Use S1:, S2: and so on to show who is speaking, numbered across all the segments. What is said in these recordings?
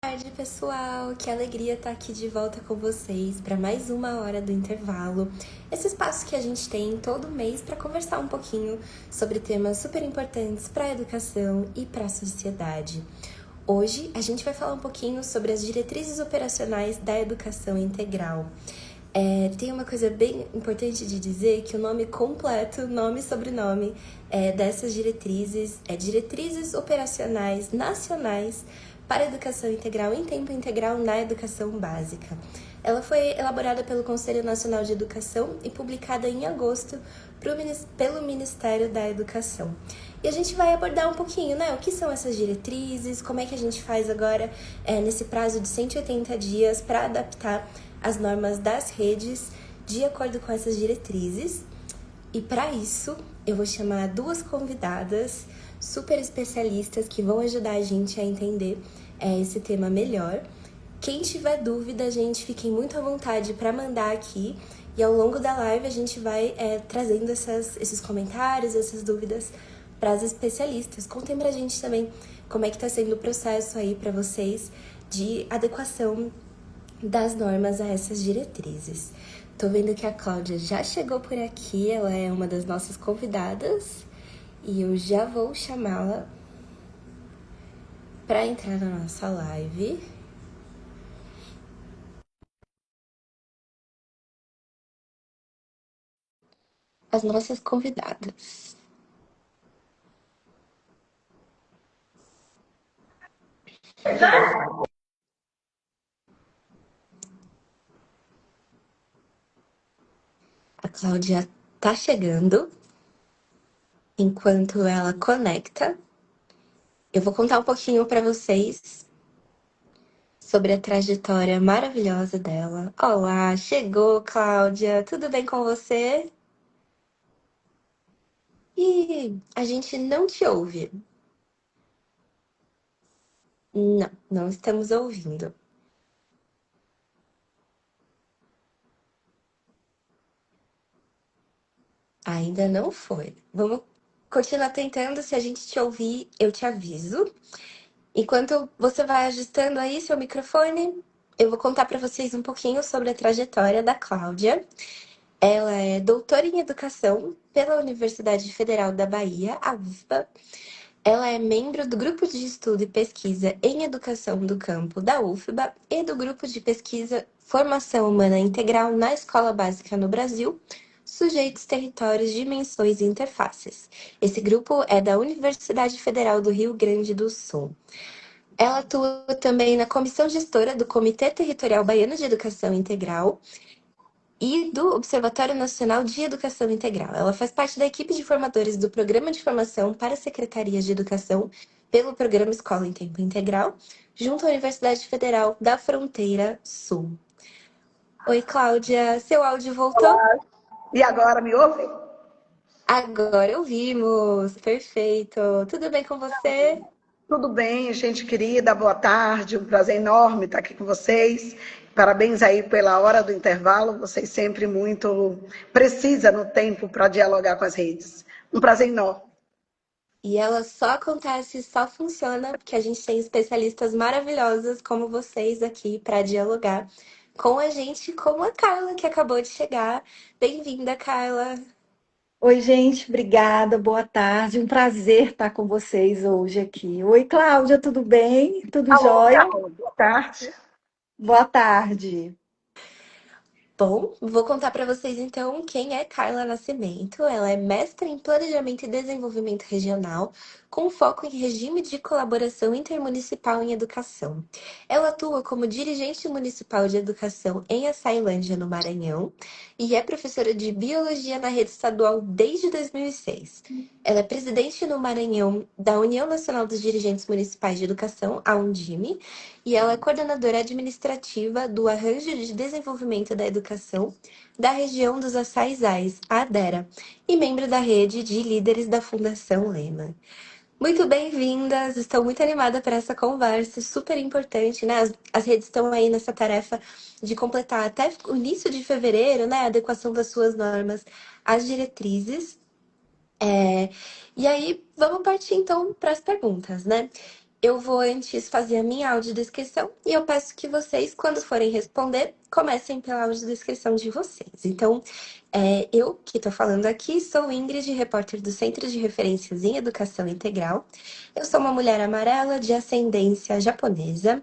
S1: Boa tarde, pessoal! Que alegria estar aqui de volta com vocês para mais uma hora do intervalo. Esse espaço que a gente tem todo mês para conversar um pouquinho sobre temas super importantes para a educação e para a sociedade. Hoje a gente vai falar um pouquinho sobre as diretrizes operacionais da educação integral. Tem uma coisa bem importante de dizer que o nome completo, nome e sobrenome dessas diretrizes é Diretrizes Operacionais Nacionais para a Educação Integral em Tempo Integral na Educação Básica. Ela foi elaborada pelo Conselho Nacional de Educação e publicada em agosto pelo Ministério da Educação. E a gente vai abordar um pouquinho, né? O que são essas diretrizes, como é que a gente faz agora nesse prazo de 180 dias para adaptar as normas das redes de acordo com essas diretrizes. E para isso, eu vou chamar duas convidadas super especialistas que vão ajudar a gente a entender esse tema melhor. Quem tiver dúvida, gente, fiquem muito à vontade para mandar aqui. E ao longo da live a gente vai trazendo esses comentários, essas dúvidas para as especialistas. Contem pra gente também como é que tá sendo o processo aí para vocês de adequação das normas a essas diretrizes. Tô vendo que a Cláudia já chegou por aqui, ela é uma das nossas convidadas e eu já vou chamá-la para entrar na nossa live. As nossas convidadas. A Cláudia tá chegando. Enquanto ela conecta, eu vou contar um pouquinho para vocês sobre a trajetória maravilhosa dela. Olá, chegou, Cláudia. Tudo bem com você? E a gente não te ouve. Não, não estamos ouvindo. Ainda não foi. Vamos continuar tentando. Se a gente te ouvir, eu te aviso. Enquanto você vai ajustando aí seu microfone, eu vou contar para vocês um pouquinho sobre a trajetória da Cláudia. Ela é doutora em educação pela Universidade Federal da Bahia, a UFBA. Ela é membro do Grupo de Estudo e Pesquisa em Educação do Campo da UFBA e do Grupo de Pesquisa Formação Humana Integral na Escola Básica no Brasil, Sujeitos, Territórios, Dimensões e Interfaces. Esse grupo é da Universidade Federal do Rio Grande do Sul. Ela atua também na comissão gestora do Comitê Territorial Baiano de Educação Integral e do Observatório Nacional de Educação Integral. Ela faz parte da equipe de formadores do Programa de Formação para Secretarias de Educação pelo Programa Escola em Tempo Integral, junto à Universidade Federal da Fronteira Sul. Oi, Cláudia, seu áudio voltou?
S2: Olá. E agora me ouve?
S1: Agora ouvimos, perfeito. Tudo bem com você?
S2: Tudo bem, gente querida, boa tarde. Um prazer enorme estar aqui com vocês. Parabéns aí pela hora do intervalo. Vocês sempre muito precisa no tempo para dialogar com as redes. Um prazer enorme.
S1: E ela só acontece, só funciona porque a gente tem especialistas maravilhosas como vocês aqui para dialogar com a gente, como a Carla, que acabou de chegar. Bem-vinda, Carla.
S3: Oi, gente, obrigada, boa tarde. Um prazer estar com vocês hoje aqui. Oi, Cláudia, tudo bem? Tudo
S2: Alô,
S3: jóia?
S2: Carol, boa tarde.
S3: Boa tarde.
S1: Bom, vou contar para vocês então quem é Carla Nascimento. Ela é mestra em Planejamento e Desenvolvimento Regional, com foco em regime de colaboração intermunicipal em educação. Ela atua como dirigente municipal de educação em Açailândia, no Maranhão, e é professora de Biologia na rede estadual desde 2006. Ela é presidente no Maranhão da União Nacional dos Dirigentes Municipais de Educação, a Undime, e ela é coordenadora administrativa do Arranjo de Desenvolvimento da Educação da região dos Açaizais, a ADERA, e membro da rede de líderes da Fundação Lema. Muito bem-vindas, estou muito animada para essa conversa, super importante, né? As redes estão aí nessa tarefa de completar até o início de fevereiro, né? A adequação das suas normas às diretrizes. E aí, vamos partir então para as perguntas, né? Eu vou antes fazer a minha audiodescrição e eu peço que vocês, quando forem responder, comecem pela audiodescrição de vocês. Então, eu que estou falando aqui sou Ingrid, repórter do Centro de Referências em Educação Integral. Eu sou uma mulher amarela de ascendência japonesa.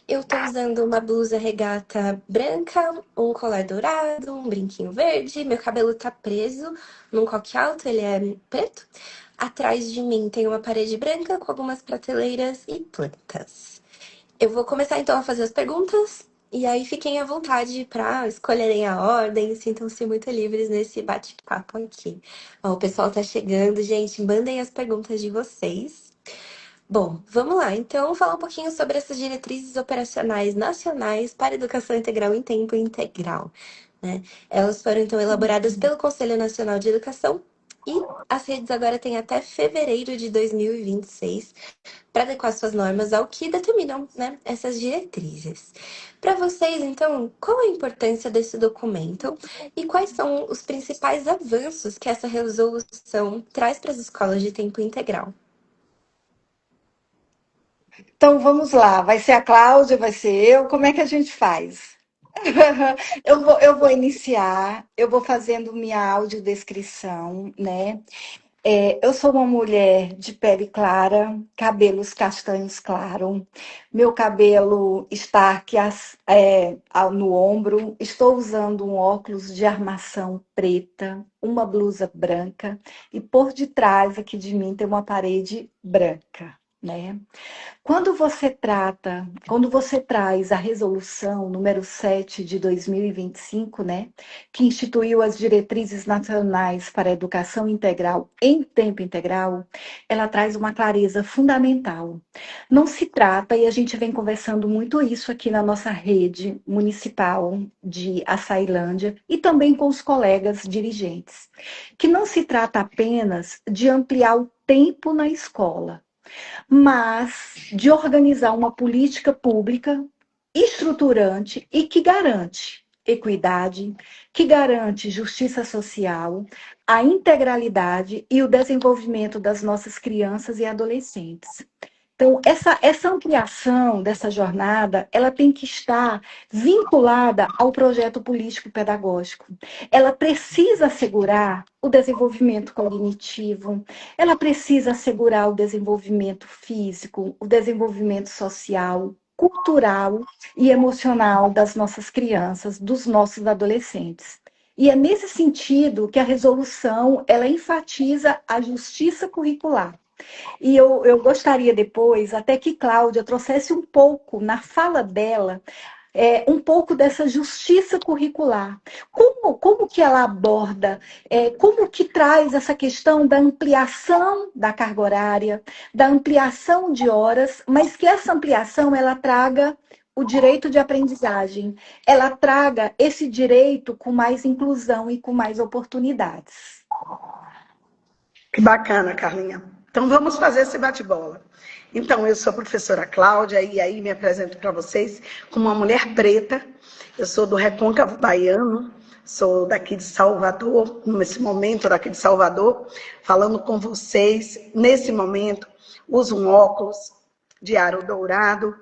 S1: Eu tô usando uma blusa regata branca, um colar dourado, um brinquinho verde. Meu cabelo tá preso num coque alto, ele é preto. Atrás de mim tem uma parede branca com algumas prateleiras e plantas. Eu vou começar então a fazer as perguntas e aí fiquem à vontade para escolherem a ordem, sintam-se muito livres nesse bate-papo aqui. Ó, o pessoal tá chegando, gente, mandem as perguntas de vocês. Bom, vamos lá. Então, falar um pouquinho sobre essas diretrizes operacionais nacionais para educação integral em tempo integral, né? Elas foram, então, elaboradas pelo Conselho Nacional de Educação e as redes agora têm até fevereiro de 2026 para adequar suas normas ao que determinam, né, essas diretrizes. Para vocês, então, qual a importância desse documento e quais são os principais avanços que essa resolução traz para as escolas de tempo integral?
S3: Então vamos lá, vai ser a Cláudia, vai ser eu, como é que a gente faz? Eu vou iniciar, eu vou fazendo minha audiodescrição, né? Eu sou uma mulher de pele clara, cabelos castanhos claros, meu cabelo está aqui no ombro, estou usando um óculos de armação preta, uma blusa branca e por detrás aqui de mim tem uma parede branca, né? Quando você traz a resolução número 7 de 2025, né, que instituiu as diretrizes nacionais para a educação integral em tempo integral, ela traz uma clareza fundamental. Não se trata, e a gente vem conversando muito isso aqui na nossa rede municipal de Açailândia e também com os colegas dirigentes, que não se trata apenas de ampliar o tempo na escola, mas de organizar uma política pública estruturante e que garante equidade, que garante justiça social, a integralidade e o desenvolvimento das nossas crianças e adolescentes. Então, essa ampliação dessa jornada, ela tem que estar vinculada ao projeto político-pedagógico. Ela precisa assegurar o desenvolvimento cognitivo, ela precisa assegurar o desenvolvimento físico, o desenvolvimento social, cultural e emocional das nossas crianças, dos nossos adolescentes. E é nesse sentido que a resolução, ela enfatiza a justiça curricular. E eu gostaria depois, até que Cláudia trouxesse um pouco, na fala dela, um pouco dessa justiça curricular. Como que ela aborda, como que traz essa questão da ampliação da carga horária, da ampliação de horas, mas que essa ampliação ela traga o direito de aprendizagem, ela traga esse direito com mais inclusão e com mais oportunidades.
S2: Que bacana, Carlinha. Então vamos fazer esse bate-bola. Então, eu sou a professora Cláudia e aí me apresento para vocês como uma mulher preta. Eu sou do Recôncavo Baiano, sou daqui de Salvador, nesse momento daqui de Salvador, falando com vocês. Nesse momento, uso um óculos de aro dourado,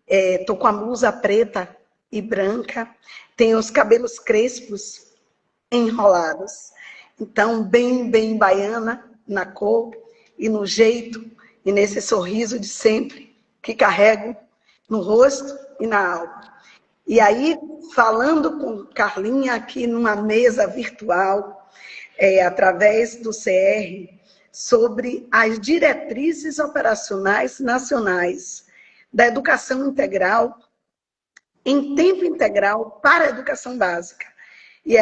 S2: estou com a blusa preta e branca, tenho os cabelos crespos enrolados. Então, bem baiana na cor e no jeito e nesse sorriso de sempre que carrego no rosto e na alma. E aí, falando com Carlinha aqui numa mesa virtual, através do CR, sobre as diretrizes operacionais nacionais da educação integral, em tempo integral para a educação básica. E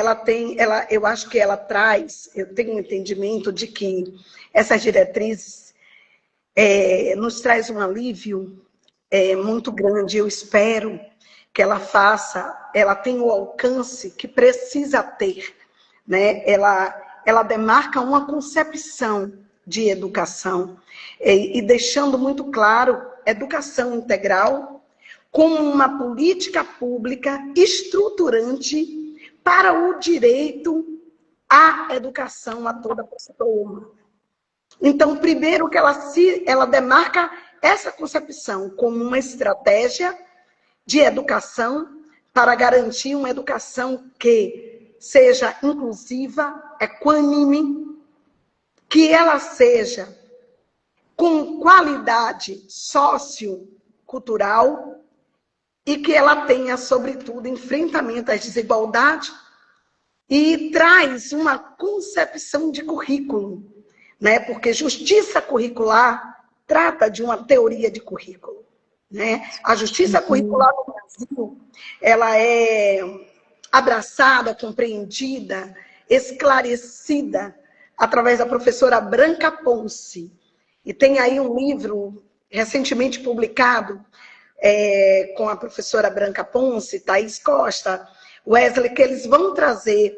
S2: eu acho que ela traz, eu tenho um entendimento de que essas diretrizes nos traz um alívio muito grande. Eu espero que ela tenha o alcance que precisa ter, né? Ela demarca uma concepção de educação e deixando muito claro educação integral como uma política pública estruturante para o direito à educação a toda pessoa. Então, primeiro que ela demarca essa concepção como uma estratégia de educação para garantir uma educação que seja inclusiva, equânime, que ela seja com qualidade sociocultural e que ela tenha, sobretudo, enfrentamento às desigualdades e traz uma concepção de currículo, né? Porque justiça curricular trata de uma teoria de currículo, né? A justiça curricular no Brasil, ela é abraçada, compreendida, esclarecida através da professora Branca Ponce. E tem aí um livro recentemente publicado com a professora Branca Ponce, Thaís Costa, Wesley, que eles vão trazer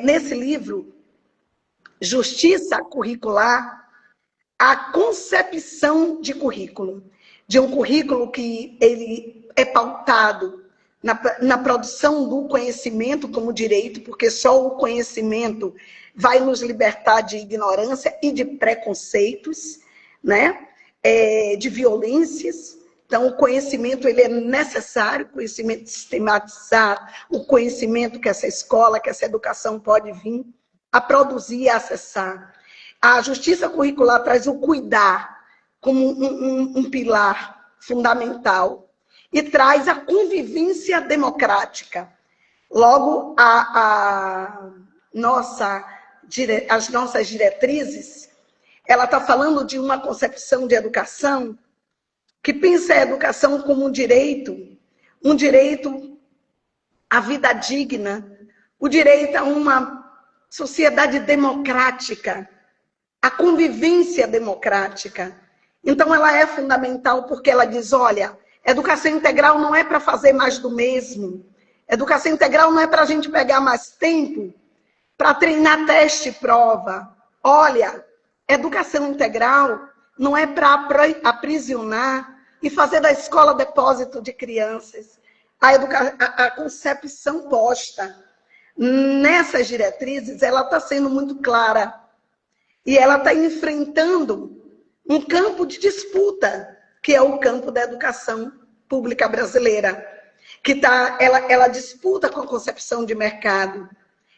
S2: nesse livro, Justiça Curricular, a concepção de currículo, de um currículo que ele é pautado na produção do conhecimento como direito, porque só o conhecimento vai nos libertar de ignorância e de preconceitos, né? De violências. Então, o conhecimento ele é necessário, o conhecimento sistematizado, o conhecimento que essa escola, que essa educação pode vir a produzir e a acessar. A justiça curricular traz o cuidar como um pilar fundamental e traz a convivência democrática. Logo, as nossas diretrizes, ela está falando de uma concepção de educação que pensa a educação como um direito à vida digna, o direito a uma sociedade democrática, a convivência democrática. Então, ela é fundamental porque ela diz, olha, educação integral não é para fazer mais do mesmo. Educação integral não é para a gente pegar mais tempo para treinar teste e prova. Olha, educação integral não é para aprisionar e fazer da escola depósito de crianças. A concepção posta nessas diretrizes, ela está sendo muito clara. E ela está enfrentando um campo de disputa, que é o campo da educação pública brasileira, que ela disputa com a concepção de mercado,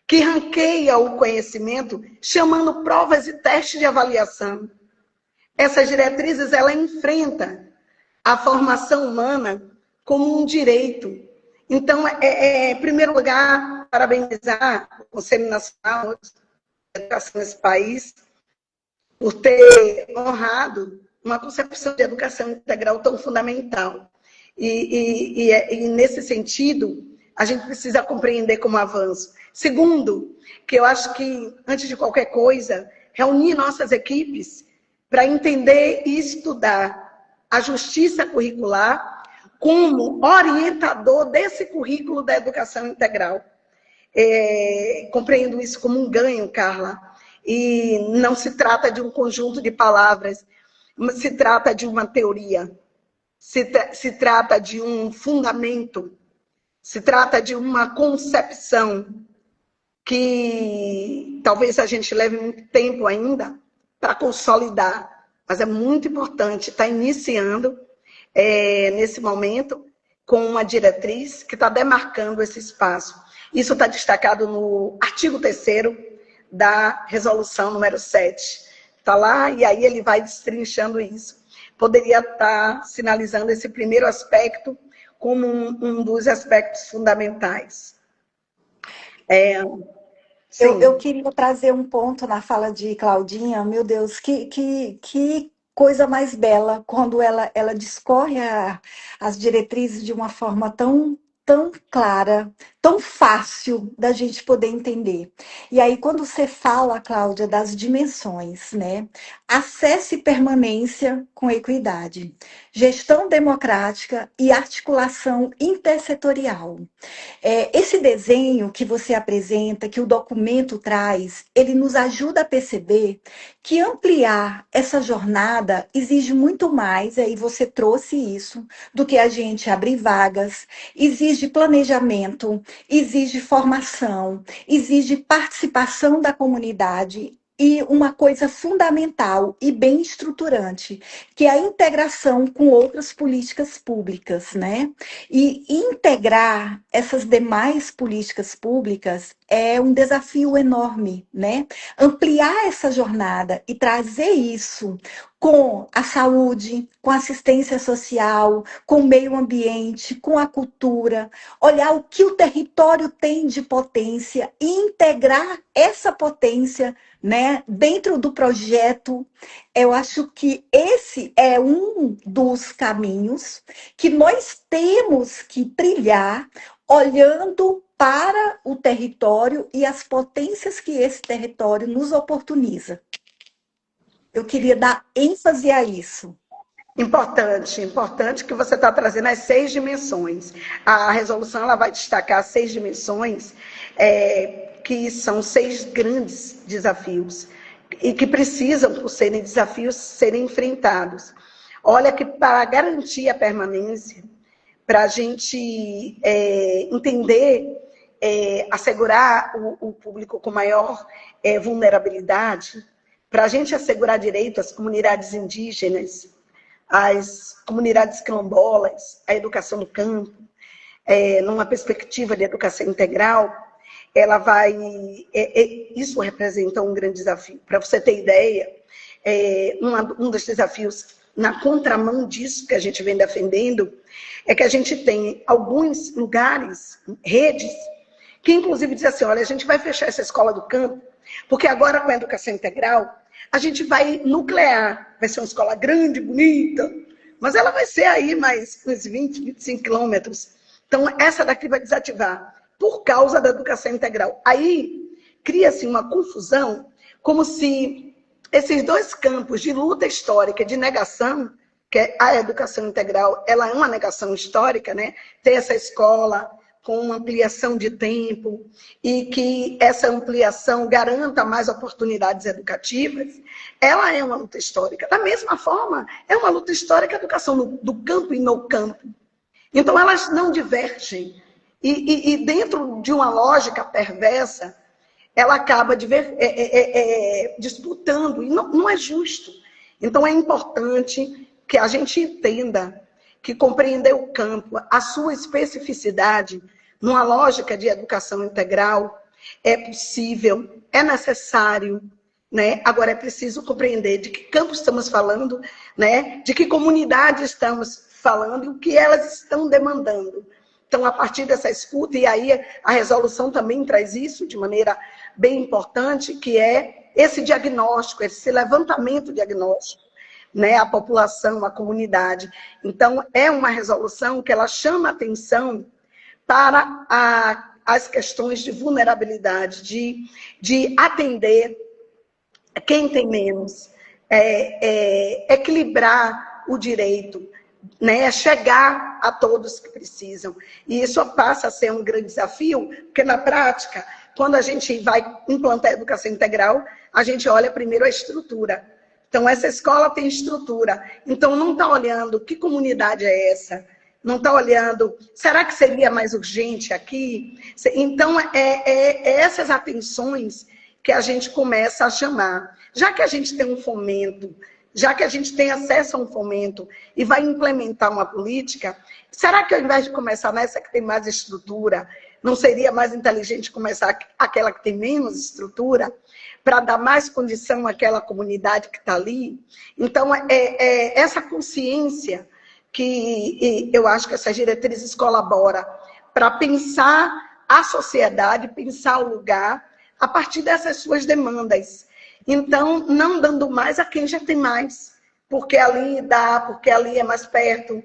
S2: que ranqueia o conhecimento, chamando provas e testes de avaliação. Essas diretrizes, ela enfrenta a formação humana como um direito. Então, em primeiro lugar, parabenizar o Conselho Nacional de Educação nesse país, por ter honrado uma concepção de educação integral tão fundamental. E nesse sentido, a gente precisa compreender como avanço. Segundo, que eu acho que, antes de qualquer coisa, reunir nossas equipes para entender e estudar a justiça curricular como orientador desse currículo da educação integral. Compreendo isso como um ganho, Carla. E não se trata de um conjunto de palavras, mas se trata de uma teoria, se trata de um fundamento, se trata de uma concepção que talvez a gente leve muito tempo ainda para consolidar, mas é muito importante estar iniciando nesse momento com uma diretriz que está demarcando esse espaço. Isso está destacado no artigo 3º da resolução número 7. Está lá, e aí ele vai destrinchando isso. Poderia estar sinalizando esse primeiro aspecto como um dos aspectos fundamentais.
S3: Eu queria trazer um ponto na fala de Claudinha. Meu Deus, que coisa mais bela quando ela discorre as diretrizes de uma forma tão clara, tão fácil da gente poder entender. E aí, quando você fala, Cláudia, das dimensões, né? Acesso e permanência com equidade, gestão democrática e articulação intersetorial. Esse desenho que você apresenta, que o documento traz, ele nos ajuda a perceber que ampliar essa jornada exige muito mais, aí você trouxe isso, do que a gente abrir vagas, exige planejamento, exige formação, exige participação da comunidade e uma coisa fundamental e bem estruturante, que é a integração com outras políticas públicas, né? E integrar essas demais políticas públicas é um desafio enorme, né? Ampliar essa jornada e trazer isso com a saúde, com a assistência social, com o meio ambiente, com a cultura, olhar o que o território tem de potência e integrar essa potência, né, dentro do projeto. Eu acho que esse é um dos caminhos que nós temos que trilhar, olhando para o território e as potências que esse território nos oportuniza. Eu queria dar ênfase a isso.
S2: Importante que você está trazendo as 6 dimensões. A resolução ela vai destacar 6 dimensões, que são 6 grandes desafios e que precisam, por serem desafios, serem enfrentados. Olha que para garantir a permanência, para a gente entender, assegurar o público com maior vulnerabilidade, para a gente assegurar direito às comunidades indígenas, às comunidades quilombolas, à educação no campo, numa perspectiva de educação integral, ela vai... isso representa um grande desafio. Para você ter ideia, um dos desafios na contramão disso que a gente vem defendendo é que a gente tem alguns lugares, redes, que inclusive dizem assim, olha, a gente vai fechar essa escola do campo, porque agora com a educação integral, a gente vai nuclear, vai ser uma escola grande, bonita, mas ela vai ser aí mais uns 20, 25 quilômetros. Então, essa daqui vai desativar, por causa da educação integral. Aí, cria-se uma confusão, como se esses dois campos de luta histórica, de negação, que é a educação integral, ela é uma negação histórica, né? Ter essa escola com uma ampliação de tempo e que essa ampliação garanta mais oportunidades educativas, ela é uma luta histórica. Da mesma forma, é uma luta histórica a educação do campo e no campo. Então, elas não divergem. E dentro de uma lógica perversa, ela acaba disputando, e não é justo. Então, é importante que a gente entenda que compreender o campo, a sua especificidade, numa lógica de educação integral, é possível, é necessário, né? Agora é preciso compreender de que campo estamos falando, né? De que comunidade estamos falando e o que elas estão demandando. Então, a partir dessa escuta, e aí a resolução também traz isso de maneira bem importante, que é esse diagnóstico, esse levantamento diagnóstico, né, a população, a comunidade. Então, é uma resolução que ela chama atenção para as questões de vulnerabilidade, de atender quem tem menos, equilibrar o direito, né, chegar a todos que precisam. E isso passa a ser um grande desafio, porque na prática, quando a gente vai implantar a educação integral, a gente olha primeiro a estrutura. Então, essa escola tem estrutura. Então, não está olhando que comunidade é essa. Não está olhando, será que seria mais urgente aqui? Então, essas atenções que a gente começa a chamar. Já que a gente tem um fomento, já que a gente tem acesso a um fomento e vai implementar uma política, será que ao invés de começar nessa que tem mais estrutura, não seria mais inteligente começar aquela que tem menos estrutura, para dar mais condição àquela comunidade que está ali? Então, essa consciência que eu acho que essas diretrizes colaboram para pensar a sociedade, pensar o lugar, a partir dessas suas demandas. Então, não dando mais a quem já tem mais, porque ali dá, porque ali é mais perto,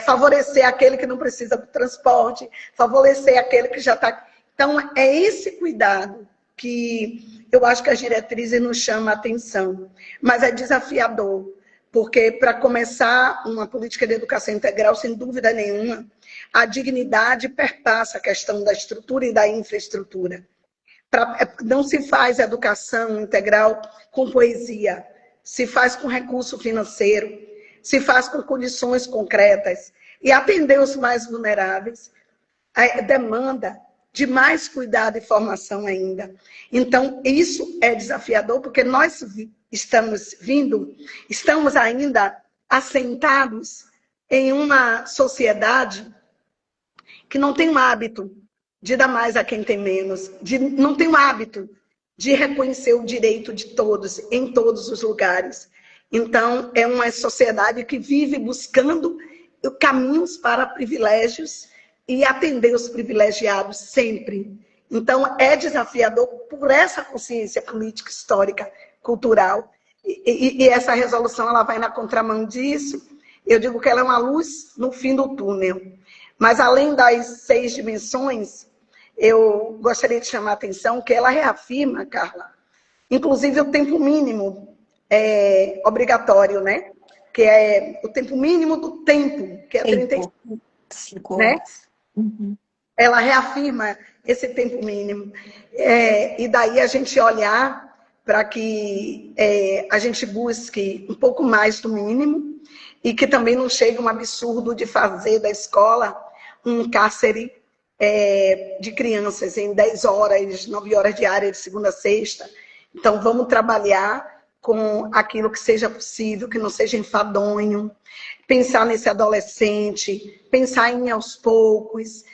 S2: favorecer aquele que não precisa do transporte, favorecer aquele que já está... Então, é esse cuidado que eu acho que as diretrizes nos chamam a atenção, mas é desafiador, porque para começar uma política de educação integral, sem dúvida nenhuma, a dignidade perpassa a questão da estrutura e da infraestrutura. Não se faz educação integral com poesia, se faz com recurso financeiro, se faz com condições concretas, e atender os mais vulneráveis demanda de mais cuidado e formação ainda. Então, isso é desafiador, porque nós estamos ainda assentados em uma sociedade que não tem um hábito de dar mais a quem tem menos, não tem um hábito de reconhecer o direito de todos, em todos os lugares. Então, é uma sociedade que vive buscando caminhos para privilégios e atender os privilegiados sempre. Então, é desafiador por essa consciência política, histórica, cultural. E essa resolução ela vai na contramão disso. Eu digo que ela é uma luz no fim do túnel. Mas, além das 6 dimensões, eu gostaria de chamar a atenção que ela reafirma, Carla, inclusive o tempo mínimo obrigatório, né? Que é o tempo mínimo do tempo, que é
S3: 35
S2: né?
S3: horas. Uhum.
S2: Ela reafirma esse tempo mínimo. E daí a gente olhar para que a gente busque um pouco mais do mínimo e que também não chegue um absurdo de fazer da escola um cárcere de crianças em 10 horas, 9 horas diárias, de segunda a sexta. Então, vamos trabalhar com aquilo que seja possível, que não seja enfadonho, pensar nesse adolescente, pensar em aos poucos,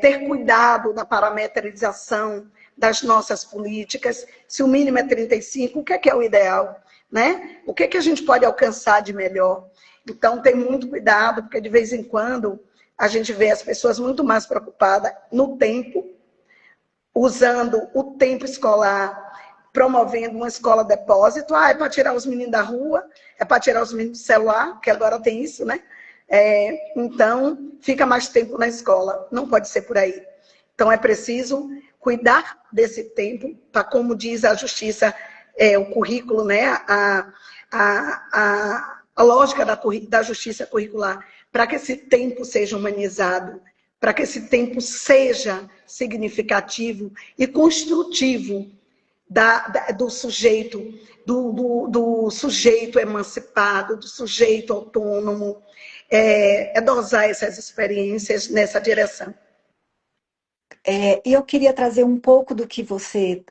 S2: ter cuidado da parametrização das nossas políticas. Se o mínimo é 35, o que é o ideal? Né? O que a gente pode alcançar de melhor? Então, tem muito cuidado, porque de vez em quando a gente vê as pessoas muito mais preocupadas no tempo, usando o tempo escolar, promovendo uma escola depósito. É para tirar os meninos da rua, é para tirar os meninos do celular, que agora tem isso, né? Então, fica mais tempo na escola. Não pode ser por aí. Então, é preciso cuidar desse tempo, para, como diz a justiça, o currículo, né? A lógica da justiça curricular, para que esse tempo seja humanizado, para que esse tempo seja significativo e construtivo do sujeito, do sujeito emancipado, do sujeito autônomo, dosar essas experiências nessa direção.
S3: E eu queria trazer um pouco do que você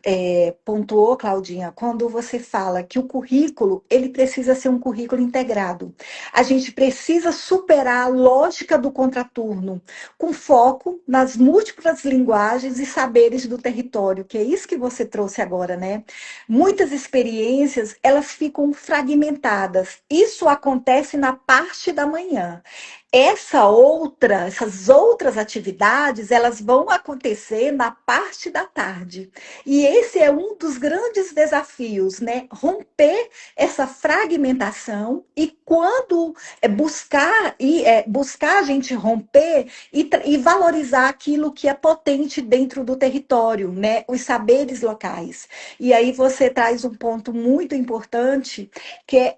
S3: pontuou, Claudinha, quando você fala que o currículo ele precisa ser um currículo integrado. A gente precisa superar a lógica do contraturno, com foco nas múltiplas linguagens e saberes do território, que é isso que você trouxe agora, né? Muitas experiências, elas ficam fragmentadas. Isso acontece na parte da manhã. Essas outras atividades, elas vão acontecer na parte da tarde. E esse é um dos grandes desafios, né? Romper essa fragmentação e quando buscar a gente romper e valorizar aquilo que é potente dentro do território, né? Os saberes locais. E aí você traz um ponto muito importante, que é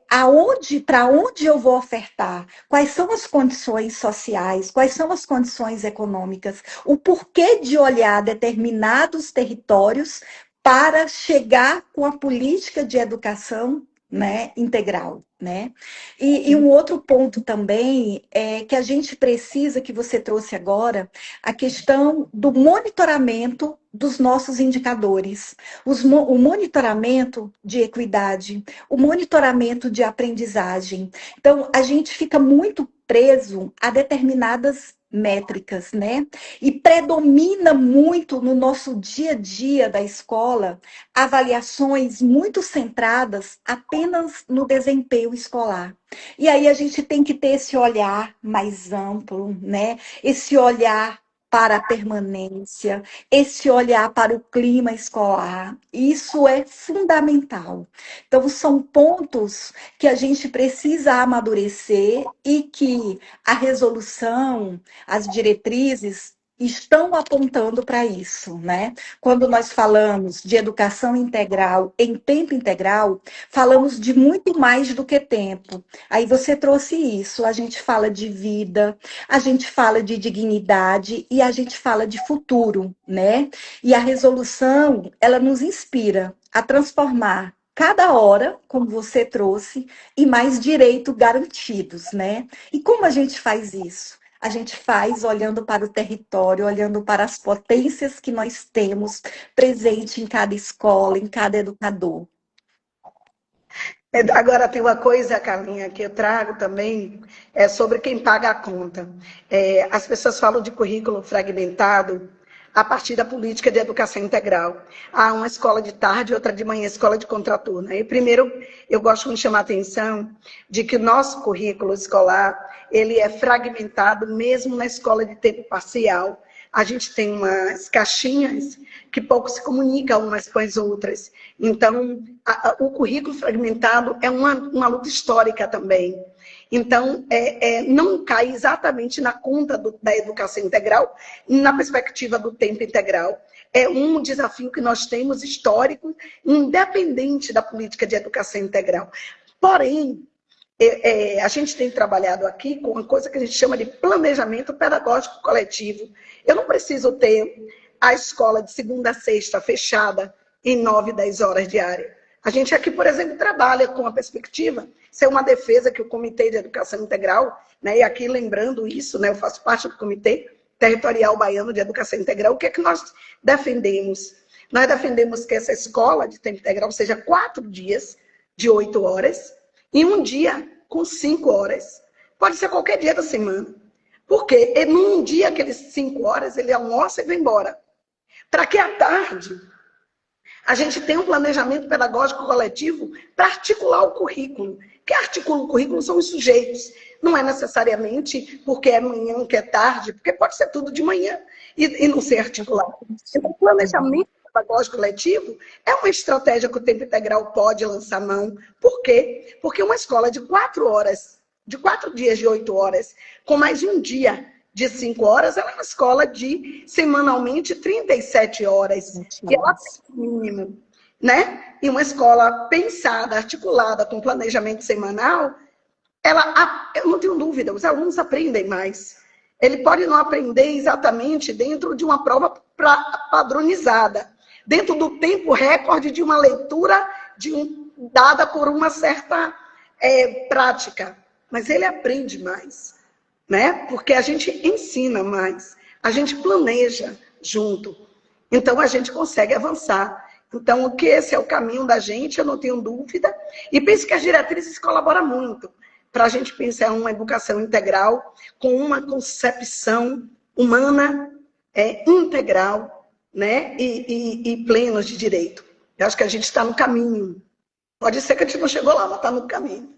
S3: para onde eu vou ofertar, quais são as condições sociais, quais são as condições econômicas, o porquê de olhar determinados territórios para chegar com a política de educação, né, integral. Né? E um outro ponto também é que a gente precisa, que você trouxe agora, a questão do monitoramento dos nossos indicadores. O monitoramento de equidade, o monitoramento de aprendizagem. Então, a gente fica muito preso a determinadas métricas, né? E predomina muito no nosso dia a dia da escola avaliações muito centradas apenas no desempenho escolar. E aí a gente tem que ter esse olhar mais amplo, né? Esse olhar para a permanência, esse olhar para o clima escolar. Isso é fundamental. Então, são pontos que a gente precisa amadurecer e que a resolução, as diretrizes, estão apontando para isso, né? Quando nós falamos de educação integral em tempo integral, falamos de muito mais do que tempo. Aí você trouxe isso, a gente fala de vida, a gente fala de dignidade e a gente fala de futuro, né? E a resolução, ela nos inspira a transformar cada hora, como você trouxe, e mais direitos garantidos, né? E como a gente faz isso? a gente faz olhando para o território, olhando para as potências que nós temos presente em cada escola, em cada educador.
S2: Agora, tem uma coisa, Carlinha, que eu trago também, é sobre quem paga a conta. As pessoas falam de currículo fragmentado a partir da política de educação integral. Há uma escola de tarde, outra de manhã, escola de contraturno. E primeiro, eu gosto de chamar a atenção de que o nosso currículo escolar, ele é fragmentado mesmo na escola de tempo parcial. A gente tem umas caixinhas que pouco se comunicam umas com as outras. Então, o currículo fragmentado é uma luta histórica também. Então, não cai exatamente na conta da educação integral, na perspectiva do tempo integral. É um desafio que nós temos histórico, independente da política de educação integral. Porém, a gente tem trabalhado aqui com uma coisa que a gente chama de planejamento pedagógico coletivo. Eu não preciso ter a escola de segunda a sexta fechada em 9, 10 horas diárias. A gente aqui, por exemplo, trabalha com a perspectiva, isso é uma defesa que o Comitê de Educação Integral, né, e aqui lembrando isso, né, eu faço parte do Comitê Territorial Baiano de Educação Integral, o que é que nós defendemos? Nós defendemos que essa escola de tempo integral seja 4 dias de 8 horas e um dia com 5 horas. Pode ser qualquer dia da semana. Porque num dia, aqueles 5 horas, ele almoça e vai embora. Para que à tarde a gente tenha um planejamento pedagógico coletivo para articular o currículo. Quem articula o currículo são os sujeitos. Não é necessariamente porque é manhã, que é tarde, porque pode ser tudo de manhã e não ser articulado. Então, o planejamento pedagógico coletivo é uma estratégia que o tempo integral pode lançar mão. Por quê? Porque uma escola de 4 horas, de 4 dias de 8 horas, com mais um dia de 5 horas, ela é uma escola de, semanalmente, 37 horas, que ela tem mínimo, né? E uma escola pensada, articulada, com planejamento semanal, eu não tenho dúvida, os alunos aprendem mais. Ele pode não aprender exatamente dentro de uma prova padronizada, dentro do tempo recorde de uma leitura dada por uma certa prática, mas ele aprende mais. Né? Porque a gente ensina mais, a gente planeja junto, então a gente consegue avançar. Então, o que esse é o caminho da gente, eu não tenho dúvida, e penso que as diretrizes colaboram muito para a gente pensar uma educação integral com uma concepção humana integral, né? E plenos de direito. Eu acho que a gente está no caminho. Pode ser que a gente não chegou lá, mas está no caminho.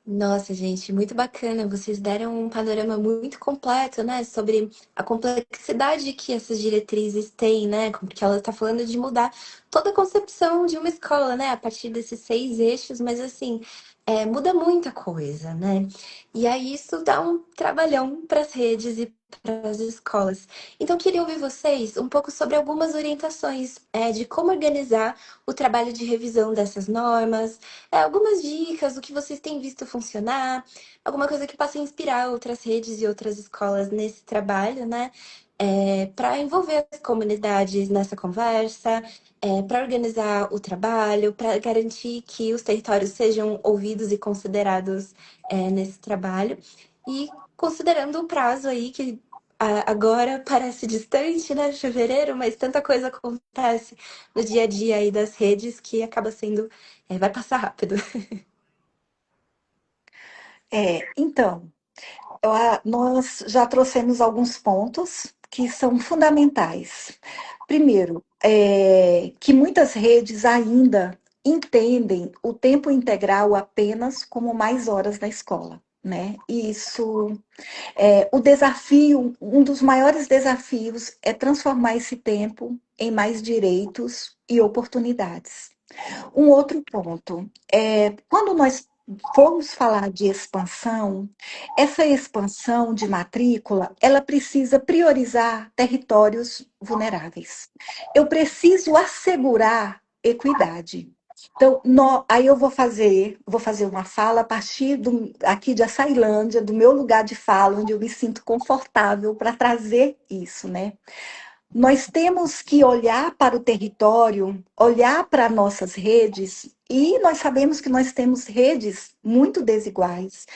S1: Nossa, gente, muito bacana. Vocês deram um panorama muito completo, né, sobre a complexidade que essas diretrizes têm, né, porque ela está falando de mudar toda a concepção de uma escola, né, a partir desses 6 eixos, mas assim, muda muita coisa, né? E aí isso dá um trabalhão para as redes e para as escolas. Então, queria ouvir vocês um pouco sobre algumas orientações, de como organizar o trabalho de revisão dessas normas, algumas dicas, o que vocês têm visto funcionar, alguma coisa que possa inspirar outras redes e outras escolas nesse trabalho, né? Para envolver as comunidades nessa conversa, para organizar o trabalho, para garantir que os territórios sejam ouvidos e considerados nesse trabalho. E considerando o prazo aí, que agora parece distante, né? Fevereiro, mas tanta coisa acontece no dia a dia aí das redes que acaba sendo. Vai passar rápido.
S3: Então, nós já trouxemos alguns pontos que são fundamentais. Primeiro, que muitas redes ainda entendem o tempo integral apenas como mais horas na escola, né? E isso, o desafio, um dos maiores desafios é transformar esse tempo em mais direitos e oportunidades. Um outro ponto é quando nós formos falar de expansão, essa expansão de matrícula, ela precisa priorizar territórios vulneráveis. Eu preciso assegurar equidade. Então, aí eu vou fazer uma fala a partir aqui de Açailândia, do meu lugar de fala, onde eu me sinto confortável para trazer isso, né? Nós temos que olhar para o território, olhar para nossas redes, e nós sabemos que nós temos redes muito desiguais.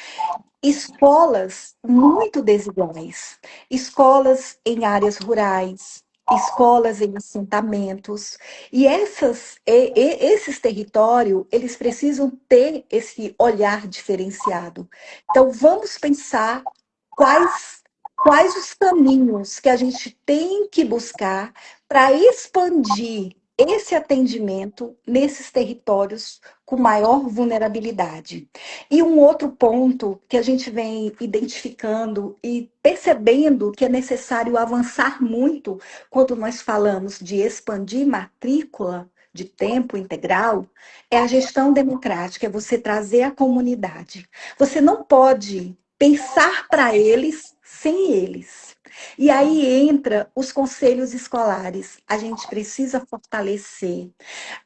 S3: Escolas muito desiguais, escolas em áreas rurais, escolas em assentamentos, e esses territórios, eles precisam ter esse olhar diferenciado. Então, vamos pensar quais, quais os caminhos que a gente tem que buscar para expandir esse atendimento nesses territórios com maior vulnerabilidade. E um outro ponto que a gente vem identificando e percebendo que é necessário avançar muito quando nós falamos de expandir matrícula de tempo integral é a gestão democrática, é você trazer a comunidade. Você não pode pensar para eles sem eles. E aí entra os conselhos escolares. A gente precisa fortalecer.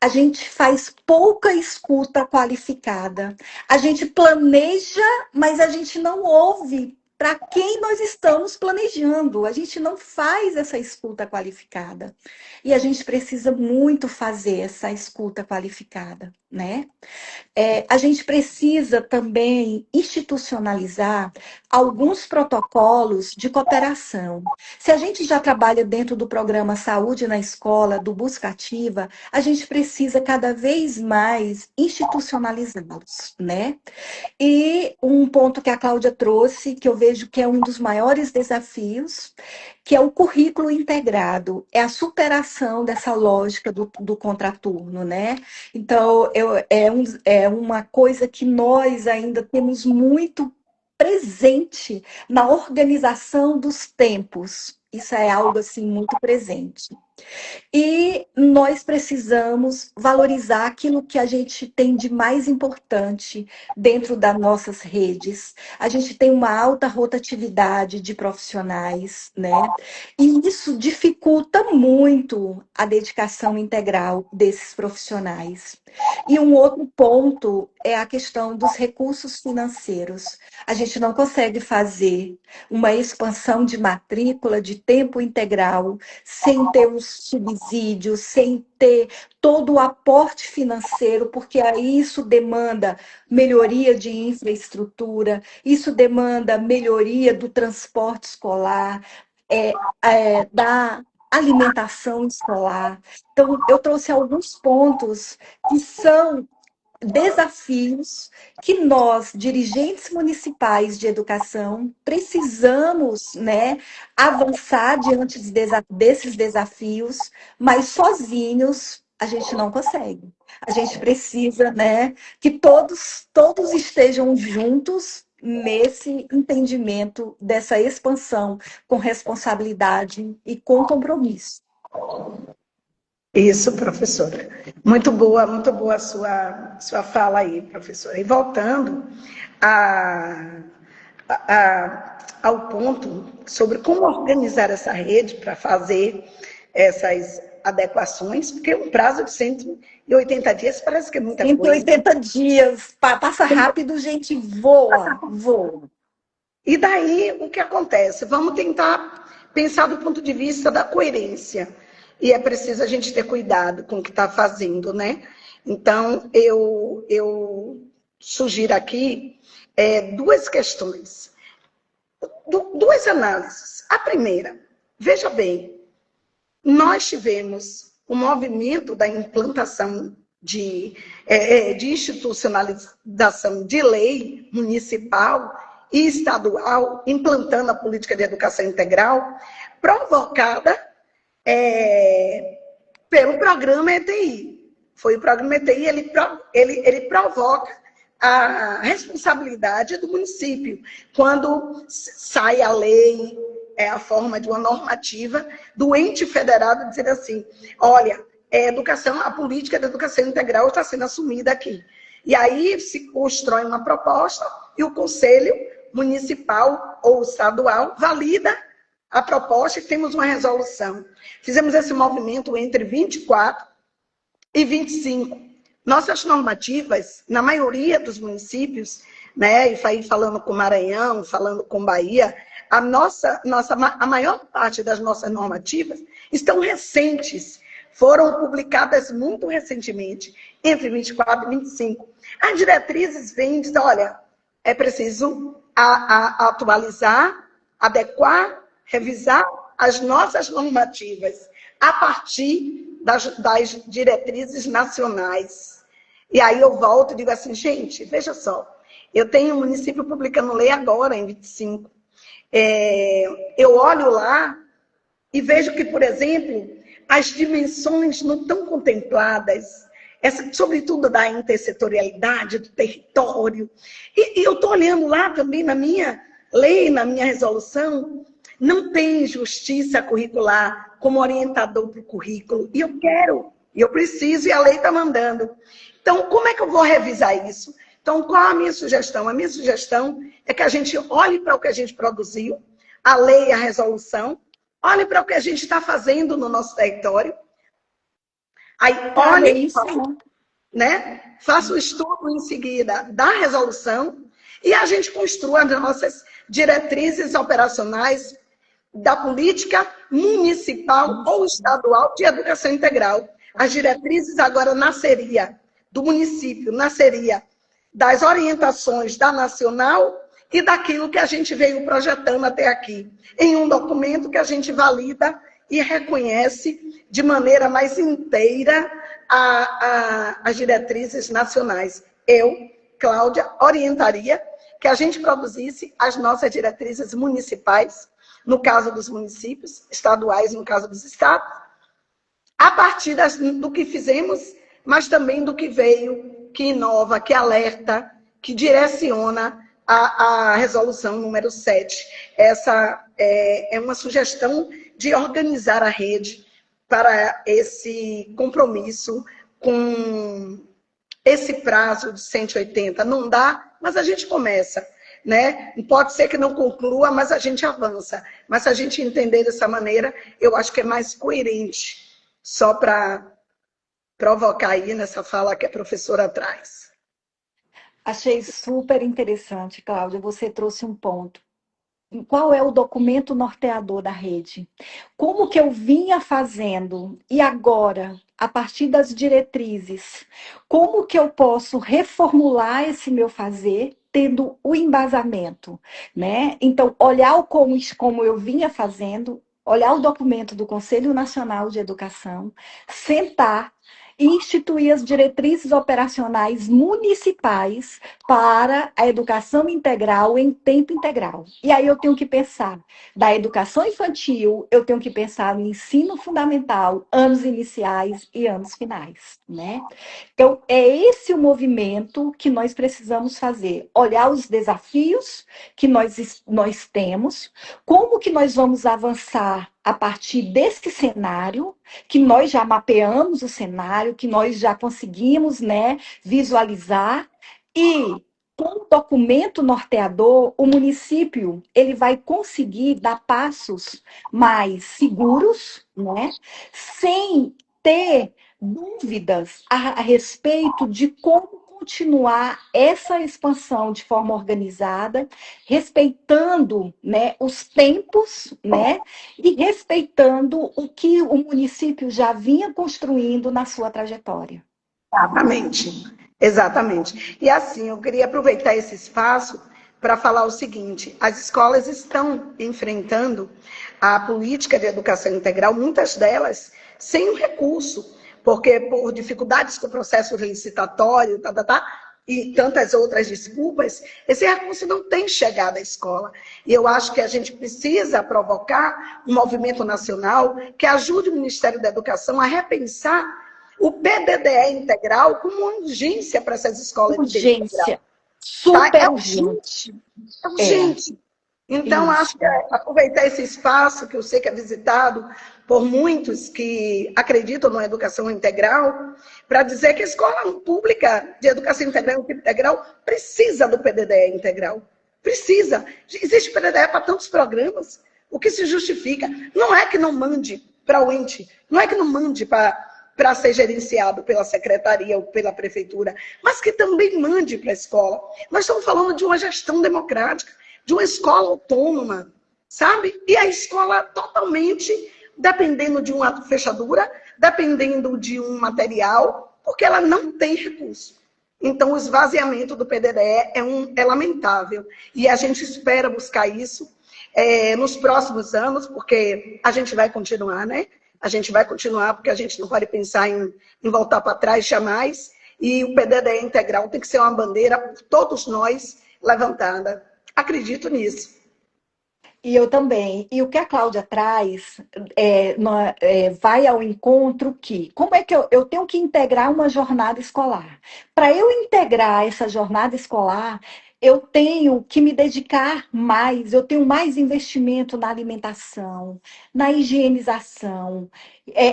S3: A gente faz pouca escuta qualificada. A gente planeja, mas a gente não ouve para quem nós estamos planejando. A gente não faz essa escuta qualificada. E a gente precisa muito fazer essa escuta qualificada, né? A gente precisa também institucionalizar alguns protocolos de cooperação. Se a gente já trabalha dentro do programa Saúde na Escola, do Busca Ativa, a gente precisa cada vez mais institucionalizá-los, né? E um ponto que a Cláudia trouxe, que eu vejo que é um dos maiores desafios, que é o currículo integrado, é a superação dessa lógica do contraturno, né? Então, é uma coisa que nós ainda temos muito presente na organização dos tempos. Isso é algo assim muito presente. E nós precisamos valorizar aquilo que a gente tem de mais importante dentro das nossas redes. A gente tem uma alta rotatividade de profissionais, né? E isso dificulta muito a dedicação integral desses profissionais. E um outro ponto é a questão dos recursos financeiros. A gente não consegue fazer uma expansão de matrícula de tempo integral sem ter os subsídios, sem ter todo o aporte financeiro, porque aí isso demanda melhoria de infraestrutura, isso demanda melhoria do transporte escolar, da alimentação escolar. Então, eu trouxe alguns pontos que são desafios que nós, dirigentes municipais de educação, precisamos, né, avançar diante desses desafios, mas sozinhos a gente não consegue. A gente precisa, né, que todos estejam juntos nesse entendimento dessa expansão com responsabilidade e com compromisso.
S2: Isso, professora. Muito boa a sua fala aí, professora. E voltando ao ponto sobre como organizar essa rede para fazer essas adequações, porque um prazo de 180 dias parece que é muita coisa.
S3: 180 dias, passa rápido, gente, voa.
S2: E daí, o que acontece? Vamos tentar pensar do ponto de vista da coerência. E é preciso a gente ter cuidado com o que está fazendo, né? Então, eu sugiro aqui duas questões, duas análises. A primeira, veja bem, nós tivemos um movimento da implantação de institucionalização de lei municipal e estadual, implantando a política de educação integral, provocada pelo programa ETI. Foi o programa ETI, ele provoca a responsabilidade do município. Quando sai a lei, a forma de uma normativa do ente federado dizer assim, olha, a política de educação integral está sendo assumida aqui. E aí se constrói uma proposta e o Conselho Municipal ou estadual valida a proposta e temos uma resolução. Fizemos esse movimento entre 24 e 25. Nossas normativas, na maioria dos municípios, né, e aí falando com Maranhão, falando com Bahia, A maior parte das nossas normativas estão recentes, foram publicadas muito recentemente, entre 24 e 25. As diretrizes vêm e dizem, olha, é preciso atualizar, adequar, revisar as nossas normativas a partir das diretrizes nacionais. E aí eu volto e digo assim, gente, veja só, eu tenho um município publicando lei agora, em 25. Eu olho lá e vejo que, por exemplo, as dimensões não estão contempladas, sobretudo da intersetorialidade, do território. E eu estou olhando lá também na minha lei, na minha resolução, não tem justiça curricular como orientador para o currículo. E eu quero, e eu preciso, e a lei está mandando. Então, como é que eu vou revisar isso? Então, qual a minha sugestão? A minha sugestão é que a gente olhe para o que a gente produziu, a lei, a resolução, olhe para o que a gente está fazendo no nosso território. Aí, olhe, né? Faça o estudo em seguida da resolução e a gente construa as nossas diretrizes operacionais da política municipal ou estadual de educação integral. As diretrizes agora nasceria do município, nasceria das orientações da nacional e daquilo que a gente veio projetando até aqui, em um documento que a gente valida e reconhece de maneira mais inteira as diretrizes nacionais. Eu, Cláudia, orientaria que a gente produzisse as nossas diretrizes municipais, no caso dos municípios, estaduais, no caso dos estados, a partir do que fizemos, mas também do que veio, que inova, que alerta, que direciona a resolução número 7. Essa é uma sugestão de organizar a rede para esse compromisso com esse prazo de 180. Não dá, mas a gente começa, né? Pode ser que não conclua, mas a gente avança. Mas se a gente entender dessa maneira, eu acho que é mais coerente, só para provocar aí nessa fala que a professora traz.
S3: Achei super interessante, Cláudia, você trouxe um ponto. Qual é o documento norteador da rede? Como que eu vinha fazendo e agora, a partir das diretrizes, como que eu posso reformular esse meu fazer tendo o embasamento, né? Então, olhar como eu vinha fazendo, olhar o documento do Conselho Nacional de Educação, sentar e instituir as diretrizes operacionais municipais para a educação integral em tempo integral. E aí eu tenho que pensar da educação infantil, eu tenho que pensar no ensino fundamental, anos iniciais e anos finais, né? Então, é esse o movimento que nós precisamos fazer. Olhar os desafios que nós temos, como que nós vamos avançar a partir desse cenário, que nós já mapeamos o cenário, que nós já conseguimos, né, visualizar, e com o documento norteador, o município ele vai conseguir dar passos mais seguros, né, sem ter dúvidas a respeito de como continuar essa expansão de forma organizada, respeitando, né, os tempos, né, e respeitando o que o município já vinha construindo na sua trajetória.
S2: Exatamente, exatamente. E assim, eu queria aproveitar esse espaço para falar o seguinte: as escolas estão enfrentando a política de educação integral, muitas delas sem o recurso, porque por dificuldades com o processo licitatório, e tantas outras desculpas, esse recurso não tem chegado à escola. E eu acho que a gente precisa provocar um movimento nacional que ajude o Ministério da Educação a repensar o PDDE integral como uma urgência para essas escolas.
S3: Urgência. Super
S2: É
S3: urgente.
S2: É urgente. Então, acho que aproveitar esse espaço, que eu sei que é visitado por muitos que acreditam na educação integral, para dizer que a escola pública de educação integral precisa do PDDE integral. Precisa. Existe PDDE para tantos programas. O que se justifica? Não é que não mande para o ente, não é que não mande para ser gerenciado pela secretaria ou pela prefeitura, mas que também mande para a escola. Nós estamos falando de uma gestão democrática, de uma escola autônoma, sabe? E a escola totalmente dependendo de uma fechadura, dependendo de um material, porque ela não tem recurso. Então, o esvaziamento do PDDE é lamentável. E a gente espera buscar isso nos próximos anos, porque a gente vai continuar, né? A gente vai continuar, porque a gente não pode pensar em voltar para trás jamais. E o PDDE integral tem que ser uma bandeira por todos nós levantada. Acredito nisso.
S3: E eu também. E o que a Cláudia traz vai ao encontro que, como é que eu tenho que integrar uma jornada escolar? Para eu integrar essa jornada escolar, eu tenho que me dedicar mais, eu tenho mais investimento na alimentação, na higienização,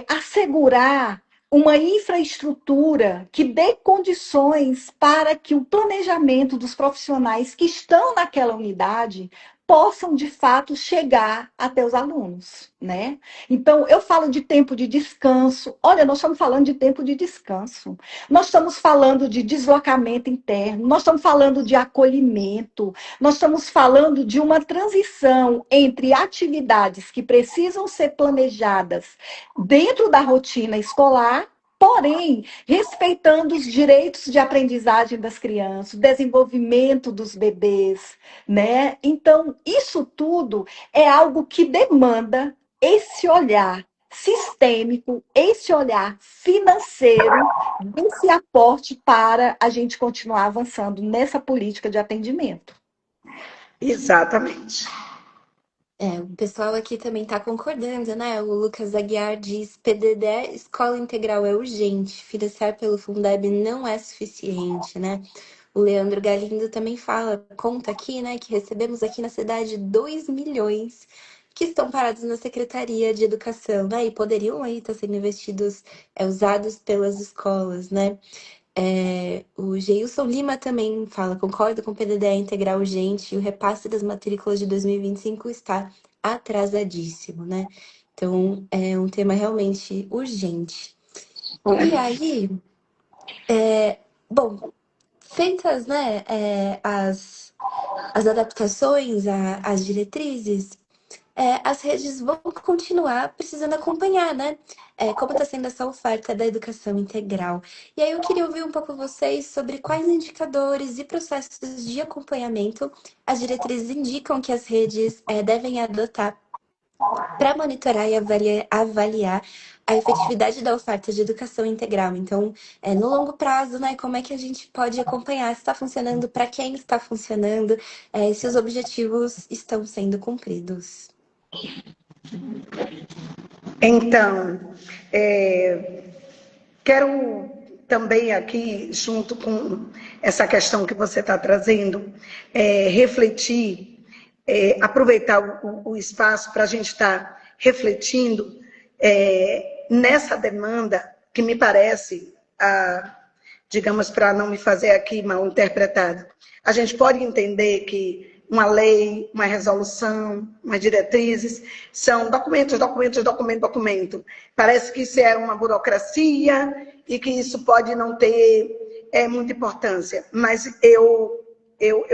S3: assegurar uma infraestrutura que dê condições para que o planejamento dos profissionais que estão naquela unidade possam, de fato, chegar até os alunos, né? Então, eu falo de tempo de descanso. Olha, nós estamos falando de tempo de descanso. Nós estamos falando de deslocamento interno. Nós estamos falando de acolhimento. Nós estamos falando de uma transição entre atividades que precisam ser planejadas dentro da rotina escolar, porém, respeitando os direitos de aprendizagem das crianças, o desenvolvimento dos bebês, né? Então, isso tudo é algo que demanda esse olhar sistêmico, esse olhar financeiro, esse aporte para a gente continuar avançando nessa política de atendimento.
S2: Exatamente.
S1: O pessoal aqui também tá concordando, né? O Lucas Aguiar diz: PDD, escola integral é urgente, financiar pelo Fundeb não é suficiente, né? O Leandro Galindo também fala, conta aqui, né, que recebemos aqui na cidade 2 milhões que estão parados na Secretaria de Educação, né? E poderiam aí estar sendo investidos, usados pelas escolas, né? O Geilson Lima também fala, concordo com o PDD integral urgente e o repasse das matrículas de 2025 está atrasadíssimo, né? Então, é um tema realmente urgente. E aí, bom, feitas, né, as adaptações às diretrizes, as redes vão continuar precisando acompanhar, né? Como está sendo essa oferta da educação integral. E aí eu queria ouvir um pouco vocês sobre quais indicadores e processos de acompanhamento as diretrizes indicam que as redes devem adotar para monitorar e avaliar a efetividade da oferta de educação integral. Então, no longo prazo, né, como é que a gente pode acompanhar se está funcionando, para quem está funcionando, se os objetivos estão sendo cumpridos.
S2: Então, quero também aqui, junto com essa questão que você está trazendo, refletir, aproveitar o espaço para a gente estar refletindo nessa demanda que me parece, digamos, para não me fazer aqui mal interpretada, a gente pode entender que uma lei, uma resolução, umas diretrizes, são documentos. Parece que isso é uma burocracia e que isso pode não ter muita importância. Mas eu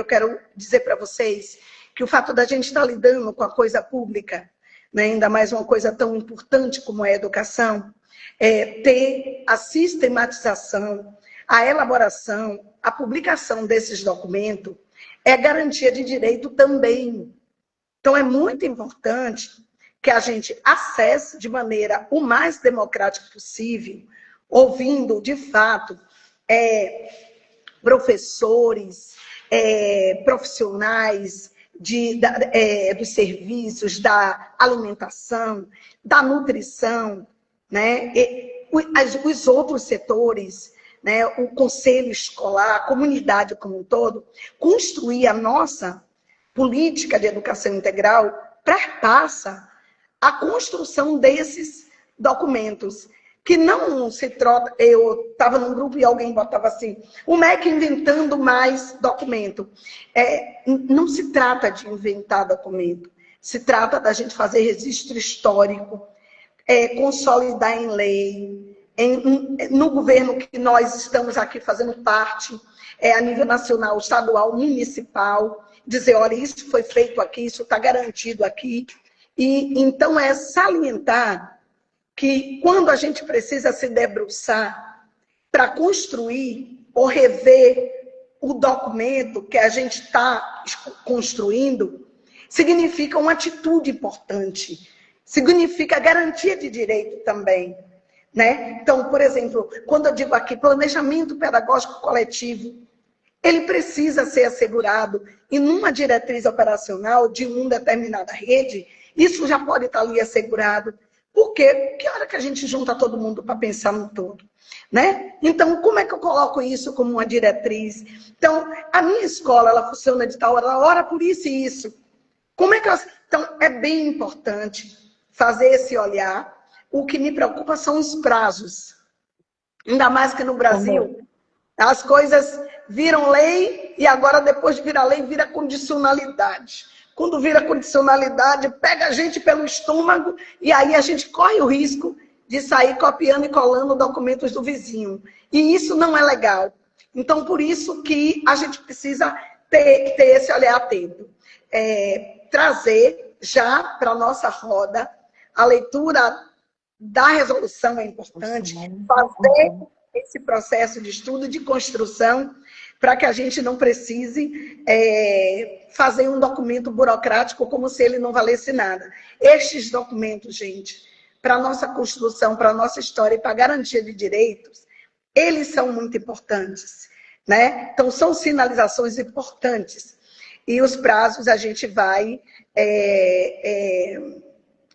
S2: quero dizer para vocês que o fato da gente estar lidando com a coisa pública, né, ainda mais uma coisa tão importante como é a educação, ter a sistematização, a elaboração, a publicação desses documentos, é garantia de direito também. Então, é muito importante que a gente acesse de maneira o mais democrática possível, ouvindo, de fato, professores, profissionais dos serviços, da alimentação, da nutrição, né? Os outros setores, né, o conselho escolar, a comunidade como um todo, construir a nossa política de educação integral perpassa a construção desses documentos, que não se trata... Eu estava num grupo e alguém botava assim, o MEC inventando mais documento. Não se trata de inventar documento, se trata da gente fazer registro histórico, consolidar em lei, no governo que nós estamos aqui fazendo parte, a nível nacional, estadual, municipal, dizer, olha, isso foi feito aqui, isso está garantido aqui. E então é salientar que quando a gente precisa se debruçar para construir ou rever o documento que a gente está construindo, significa uma atitude importante, significa garantia de direito também. Né? Então, por exemplo, quando eu digo aqui planejamento pedagógico coletivo, ele precisa ser assegurado e numa diretriz operacional de uma determinada rede, isso já pode estar ali assegurado. Por quê? Que hora que a gente junta todo mundo para pensar no todo? Né? Então, como é que eu coloco isso como uma diretriz? Então, a minha escola, ela funciona de tal hora, ela ora por isso e isso. Como é que eu... Então, é bem importante fazer esse olhar. O que me preocupa são os prazos. Ainda mais que no Brasil, as coisas viram lei e agora, depois de virar lei, vira condicionalidade. Quando vira condicionalidade, pega a gente pelo estômago e aí a gente corre o risco de sair copiando e colando documentos do vizinho. E isso não é legal. Então, por isso que a gente precisa ter esse olhar atento. Trazer já para a nossa roda a leitura da resolução é importante, fazer esse processo de estudo, de construção, para que a gente não precise fazer um documento burocrático como se ele não valesse nada. Estes documentos, gente, para a nossa construção, para a nossa história e para a garantia de direitos, eles são muito importantes. Né? Então, são sinalizações importantes. E os prazos a gente vai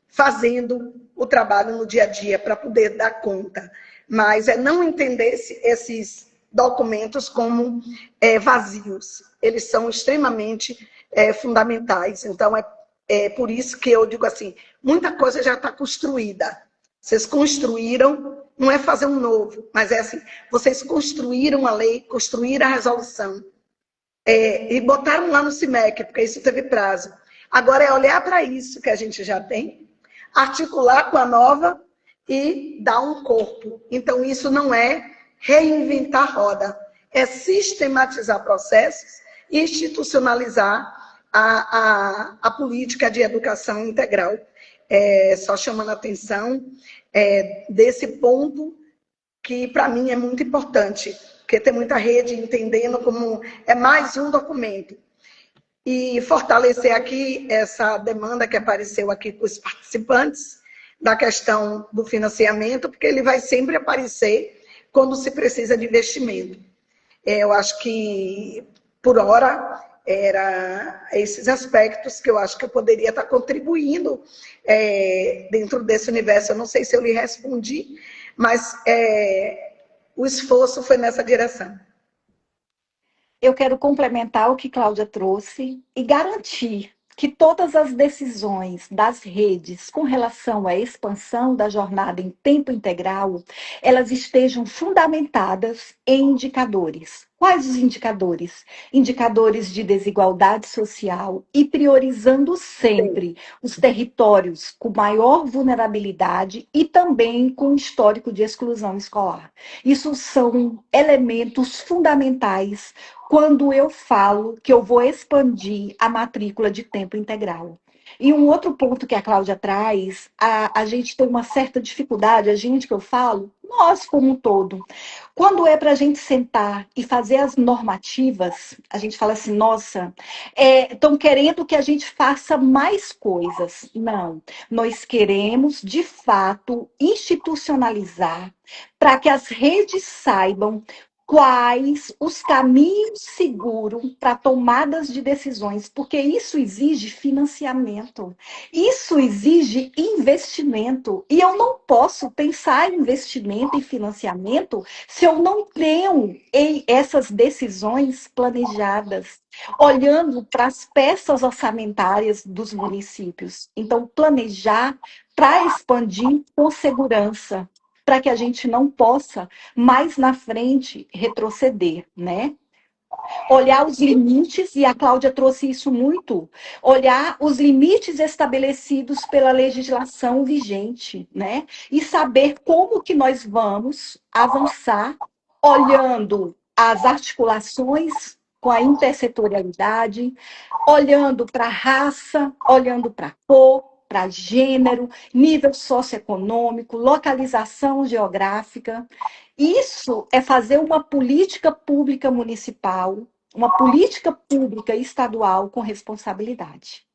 S2: fazendo o trabalho no dia a dia para poder dar conta. Mas é não entender esses documentos como vazios. Eles são extremamente fundamentais. Então, é por isso que eu digo assim, muita coisa já está construída. Vocês construíram, não é fazer um novo, mas é assim, vocês construíram a lei, construíram a resolução. E botaram lá no CIMEC, porque isso teve prazo. Agora é olhar para isso que a gente já tem, articular com a nova e dar um corpo. Então, isso não é reinventar roda, é sistematizar processos e institucionalizar a política de educação integral. Só chamando a atenção desse ponto que, para mim, é muito importante, porque tem muita rede entendendo como é mais um documento. E fortalecer aqui essa demanda que apareceu aqui com os participantes, da questão do financiamento, porque ele vai sempre aparecer quando se precisa de investimento. Eu acho que, por hora, era esses aspectos que eu acho que eu poderia estar contribuindo dentro desse universo. Eu não sei se eu lhe respondi, mas o esforço foi nessa direção.
S3: Eu quero complementar o que Cláudia trouxe e garantir que todas as decisões das redes com relação à expansão da jornada em tempo integral, elas estejam fundamentadas em indicadores. Quais os indicadores? Indicadores de desigualdade social e priorizando sempre os territórios com maior vulnerabilidade e também com histórico de exclusão escolar. Isso são elementos fundamentais quando eu falo que eu vou expandir a matrícula de tempo integral. E um outro ponto que a Cláudia traz, a gente tem uma certa dificuldade, a gente que eu falo, nós como um todo. Quando é para a gente sentar e fazer as normativas, a gente fala assim, nossa, estão querendo que a gente faça mais coisas. Não, nós queremos, de fato, institucionalizar para que as redes saibam quais os caminhos seguros para tomadas de decisões, porque isso exige financiamento, isso exige investimento, e eu não posso pensar em investimento e financiamento se eu não tenho essas decisões planejadas, olhando para as peças orçamentárias dos municípios. Então, planejar para expandir com segurança, para que a gente não possa mais na frente retroceder, né? Olhar os limites, e a Cláudia trouxe isso muito, olhar os limites estabelecidos pela legislação vigente, né? E saber como que nós vamos avançar olhando as articulações com a intersetorialidade, olhando para raça, olhando para cor, para gênero, nível socioeconômico, localização geográfica. Isso é fazer uma política pública municipal, uma política pública estadual com responsabilidade.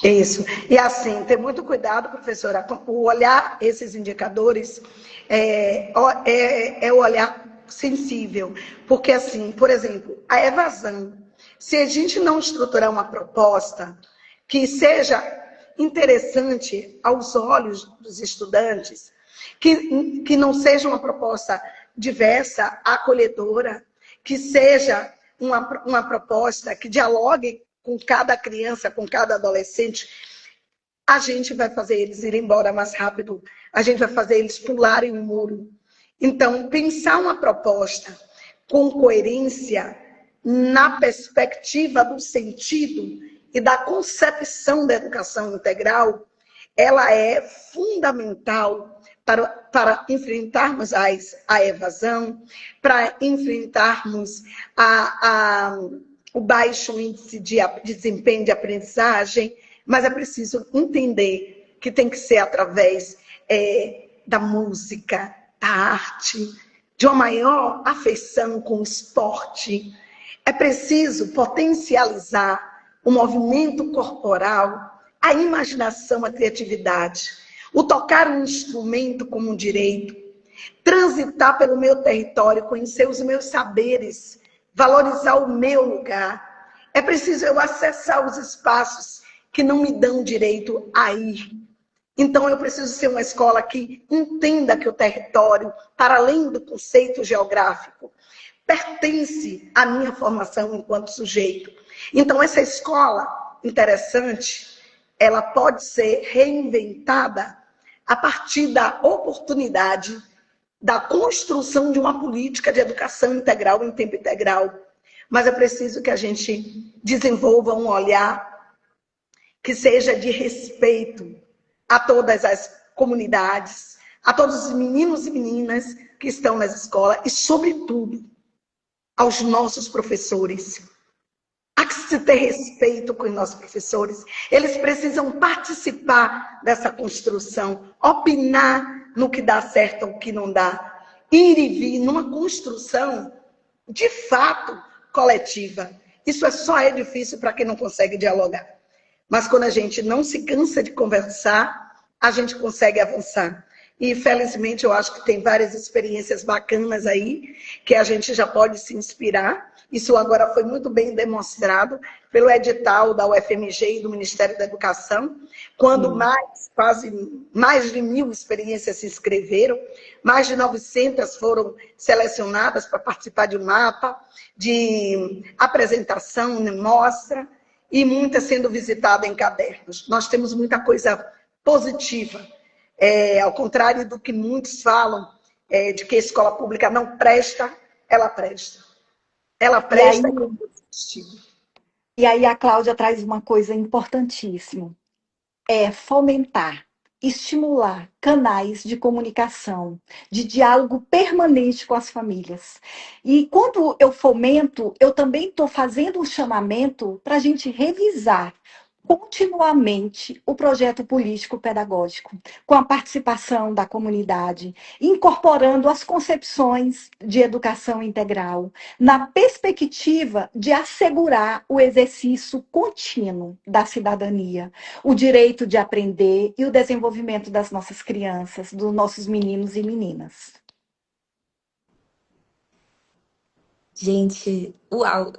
S2: Isso. E assim, ter muito cuidado, professora, com o olhar esses indicadores é o olhar sensível. Porque, assim, por exemplo, a evasão, se a gente não estruturar uma proposta que seja interessante aos olhos dos estudantes, que não seja uma proposta diversa, acolhedora, que seja uma proposta que dialogue com cada criança, com cada adolescente, a gente vai fazer eles ir embora mais rápido, a gente vai fazer eles pularem o muro. Então, pensar uma proposta com coerência na perspectiva do sentido e da concepção da educação integral, ela é fundamental para enfrentarmos a evasão, para enfrentarmos o baixo índice de desempenho de aprendizagem, mas é preciso entender que tem que ser através da música, da arte, de uma maior afeição com o esporte. É preciso potencializar o movimento corporal, a imaginação, a criatividade, o tocar um instrumento como um direito, transitar pelo meu território, conhecer os meus saberes, valorizar o meu lugar. É preciso eu acessar os espaços que não me dão direito a ir. Então, eu preciso ser uma escola que entenda que o território, para além do conceito geográfico, pertence à minha formação enquanto sujeito. Então, essa escola interessante, ela pode ser reinventada a partir da oportunidade da construção de uma política de educação integral em tempo integral. Mas é preciso que a gente desenvolva um olhar que seja de respeito a todas as comunidades, a todos os meninos e meninas que estão nas escolas e, sobretudo, aos nossos professores. Há que se ter respeito com os nossos professores. Eles precisam participar dessa construção, opinar no que dá certo ou o que não dá. Ir e vir numa construção, de fato, coletiva. Isso só é difícil para quem não consegue dialogar. Mas quando a gente não se cansa de conversar, a gente consegue avançar. E, felizmente, eu acho que tem várias experiências bacanas aí, que a gente já pode se inspirar. Isso agora foi muito bem demonstrado pelo edital da UFMG e do Ministério da Educação, quando quase mais de 1.000 experiências se inscreveram, mais de 900 foram selecionadas para participar de um mapa, de apresentação, mostra, e muitas sendo visitadas em cadernos. Nós temos muita coisa positiva. Ao contrário do que muitos falam, de que a escola pública não presta, ela presta. Ela presta
S3: e aí a Cláudia traz uma coisa importantíssima. É fomentar, estimular canais de comunicação, de diálogo permanente com as famílias. E quando eu fomento, eu também estou fazendo um chamamento para a gente revisar continuamente o projeto político-pedagógico, com a participação da comunidade, incorporando as concepções de educação integral, na perspectiva de assegurar o exercício contínuo da cidadania, o direito de aprender e o desenvolvimento das nossas crianças, dos nossos meninos e meninas.
S1: Gente, uau!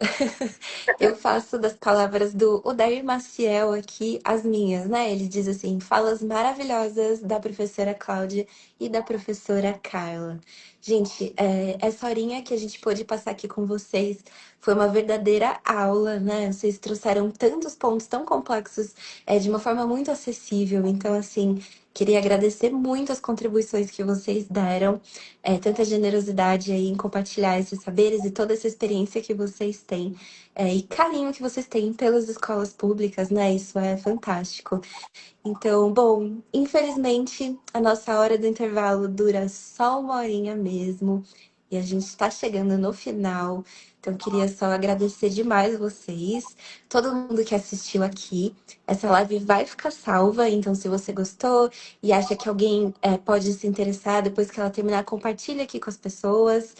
S1: Eu faço das palavras do Odair Maciel aqui as minhas, né? Ele diz assim: falas maravilhosas da professora Cláudia e da professora Carla. Gente, essa horinha que a gente pôde passar aqui com vocês foi uma verdadeira aula, né? Vocês trouxeram tantos pontos tão complexos, de uma forma muito acessível. Então, assim, queria agradecer muito as contribuições que vocês deram, tanta generosidade aí em compartilhar esses saberes e toda essa experiência que vocês têm, e carinho que vocês têm pelas escolas públicas, né? Isso é fantástico. Então, bom, infelizmente a nossa hora do intervalo dura só uma horinha mesmo, e a gente está chegando no final. Então, Então, queria só agradecer demais vocês, todo mundo que assistiu aqui. Essa live vai ficar salva, então se você gostou e acha que alguém pode se interessar, depois que ela terminar, compartilha aqui com as pessoas.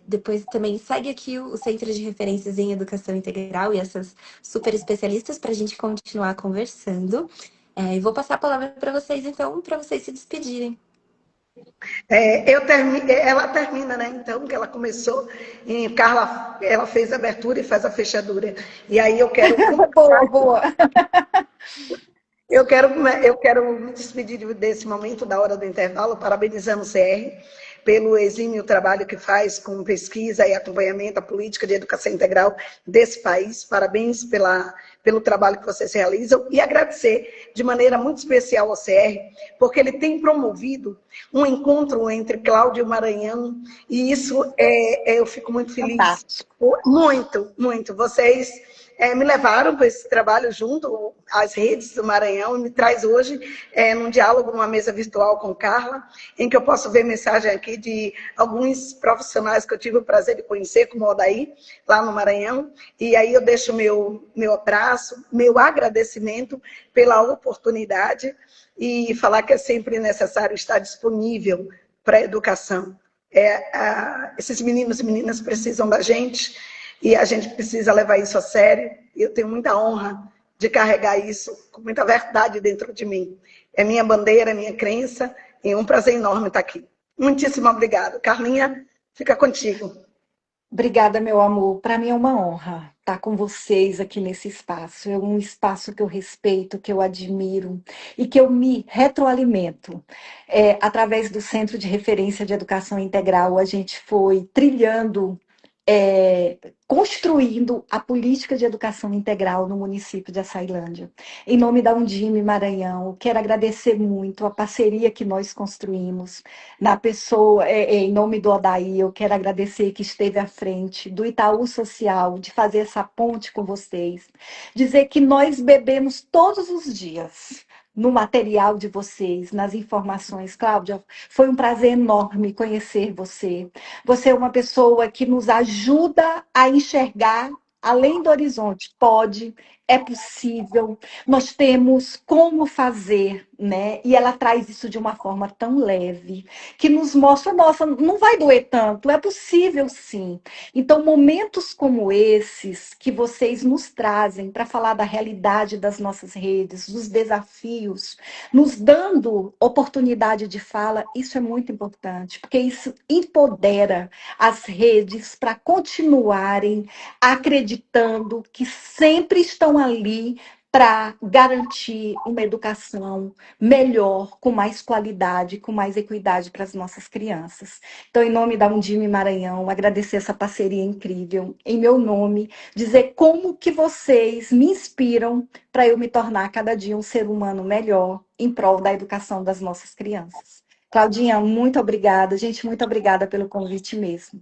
S1: Depois também segue aqui o Centro de Referências em Educação Integral e essas super especialistas para a gente continuar conversando. E vou passar a palavra para vocês, então, para vocês se despedirem.
S2: Ela termina, né? Então, que ela começou, e Carla, ela fez a abertura e faz a fechadura. E aí eu quero
S3: Boa, boa.
S2: eu quero me despedir desse momento da hora do intervalo, parabenizando o CR pelo exímio trabalho que faz com pesquisa e acompanhamento à política de educação integral desse país. Parabéns pelo trabalho que vocês realizam e agradecer de maneira muito especial ao CR, porque ele tem promovido um encontro entre Cláudio e Maranhão, e isso eu fico muito feliz.
S3: Fantástico.
S2: Muito, muito. Vocês me levaram para esse trabalho junto às redes do Maranhão e me traz hoje num diálogo, numa mesa virtual com Carla, em que eu posso ver mensagem aqui de alguns profissionais que eu tive o prazer de conhecer, como o Odaí, lá no Maranhão. E aí eu deixo meu abraço, meu agradecimento pela oportunidade e falar que é sempre necessário estar disponível para a educação. Esses meninos e meninas precisam da gente, e a gente precisa levar isso a sério. E eu tenho muita honra de carregar isso com muita verdade dentro de mim. É minha bandeira, é minha crença, e é um prazer enorme estar aqui. Muitíssimo obrigada. Carlinha, fica contigo.
S3: Obrigada, meu amor. Para mim é uma honra estar com vocês aqui nesse espaço. É um espaço que eu respeito, que eu admiro e que eu me retroalimento. Através do Centro de Referência de Educação Integral, a gente foi trilhando, construindo a política de educação integral no município de Açailândia. Em nome da Undime Maranhão, quero agradecer muito a parceria que nós construímos na pessoa, em nome do Odaí, eu quero agradecer que esteve à frente do Itaú Social, de fazer essa ponte com vocês, dizer que nós bebemos todos os dias no material de vocês, nas informações. Cláudia, foi um prazer enorme conhecer você. Você é uma pessoa que nos ajuda a enxergar além do horizonte. Pode, é possível, nós temos como fazer, né? E ela traz isso de uma forma tão leve, que nos mostra, nossa, não vai doer tanto, é possível sim. Então, momentos como esses que vocês nos trazem para falar da realidade das nossas redes, dos desafios, nos dando oportunidade de fala, isso é muito importante, porque isso empodera as redes para continuarem acreditando que sempre estão ali para garantir uma educação melhor, com mais qualidade, com mais equidade para as nossas crianças. Então, em nome da Undime Maranhão, agradecer essa parceria incrível. Em meu nome, dizer como que vocês me inspiram para eu me tornar cada dia um ser humano melhor em prol da educação das nossas crianças. Claudinha, muito obrigada. Gente, muito obrigada pelo convite mesmo.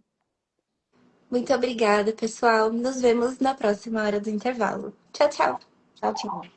S1: Muito obrigada, pessoal. Nos vemos na próxima hora do intervalo. Tchau, tchau.
S3: Tchau, tchau.